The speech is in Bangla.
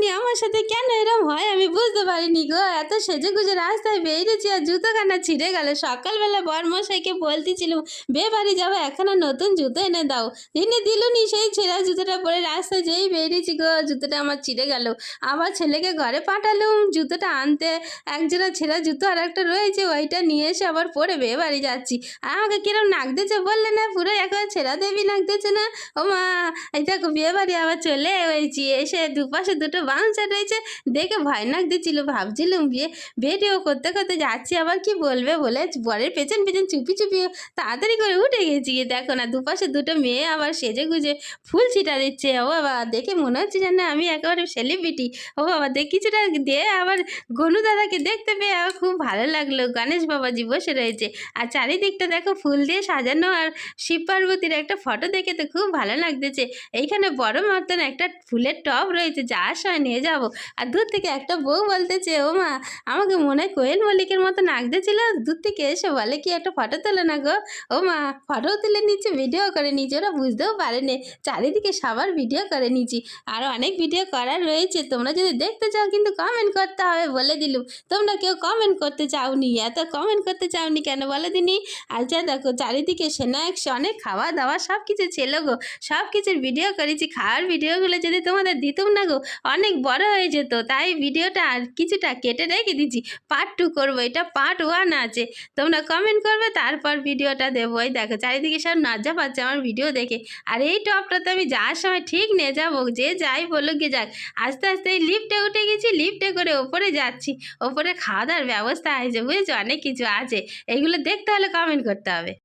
আপনি আমার সাথে কেন এরম হয় আমি বুঝতে পারিনি গো। এত সেজেগুজে রাস্তায় বেরিয়েছি আর জুতোখানা ছিঁড়ে গেল। সকালবেলা বরমশাইকে বলতেছিলুম বিয়ে বাড়ি যাবো, একখানা নতুন জুতো এনে দাও। এনে দিলুনি, সেই ছেঁড়া জুতোটা পরে রাস্তায় যেই বেরিয়েছি গো, জুতোটা আমার ছিঁড়ে গেল। আবার ছেলেকে ঘরে পাঠালুম জুতোটা আনতে। একজোড়া ছেঁড়া জুতো আর একটা রয়েছে, ওইটা নিয়ে এসে আবার পরে বিয়ে বাড়ি যাচ্ছি। আর আমাকে কিরম নাগতেছে বললে না, পুরো একবার ছেঁড়া দেবী নাগতেছে না। ও মা, এই দেখো বিয়ে বাড়ি আবার চলে এসেছি। এসে দুপাশে দুটো বাউন্সার রয়েছে, দেখে ভয় লাগতেছিল। ভাবছিলুম ভিডিও করতে করতে যাচ্ছি, আবার কি বলবে বলে বরের পেছন পেছন চুপি চুপি তাড়াতাড়ি করে উঠে গেছি। দেখো না দুপাশে দুটো মেয়ে আবার সেজে গুজে ফুল ছিটা দিচ্ছে। ও বাবা, দেখে মনে হচ্ছে যেন আমি একেবারে সেলিব্রিটি। ও বাবা, কিছুটা দিয়ে আবার গনু দাদাকে দেখতে পেয়ে আমার খুব ভালো লাগলো। গণেশ বাবাজি বসে রয়েছে আর চারিদিকটা দেখো ফুল দিয়ে সাজানো, আর শিব পার্বতীর একটা ফটো দেখে তো খুব ভালো লাগতেছে। এইখানে বড় মতন একটা ফুলের টব রয়েছে, যাওয়ার সময় নিয়ে যাবো। আর দূর থেকে একটা বউ বলতেছে, ও মা, আমাকে মনে হয় কোয়েল মল্লিকের মতো নাগতেছিল। দূর থেকে এসে বলে কি একটা ফটো তোলো না গো। ও মা, ফটো তুলে নিচ্ছে, ভিডিও করে নিচ্ছে। ওরা বুঝতেও পারেনি চারিদিকে সবার ভিডিও করে নিচ্ছি। আরও অনেক ভিডিও করার রয়েছে, তোমরা যদি দেখতে চাও কিন্তু কমেন্ট করতে হবে বলে দিলুম। তোমরা কেউ কমেন্ট করতে চাওনি, এত কমেন্ট করতে চাওনি কেন বলে দিনি। আচ্ছা দেখো চারিদিকে স্ন্যাক্স, অনেক খাওয়া দাওয়া সব কিছু ছিল গো। সব কিছুর ভিডিও করেছি। খাওয়ার ভিডিওগুলো যদি তোমাদের দিতুম না গো, অনেক বড় হয়ে যেত। তাই ভিডিওটা আর কিছুটা কেটে রেখে দিচ্ছি। পার্ট 2 করবো, এটা পার্ট 1 আছে। তোমরা কমেন্ট করবে, তারপর ভিডিওটা দেবো। এই দেখো চারিদিকে সব লজ্জা পাচ্ছে আমার ভিডিও দেখে। আর এই টপটা তো আমি যাওয়ার সময় ঠিক নিয়ে যাবো, যে যাই বলুক গিয়ে যাক। আস্তে আস্তে এই লিফটে উঠে গেছি, লিফটে করে ওপরে যাচ্ছি। ওপরে খাওয়া দাওয়ার ব্যবস্থা আছে, বুঝেছো, অনেক কিছু আছে। এগুলো দেখতে হলে কমেন্ট করতে হবে।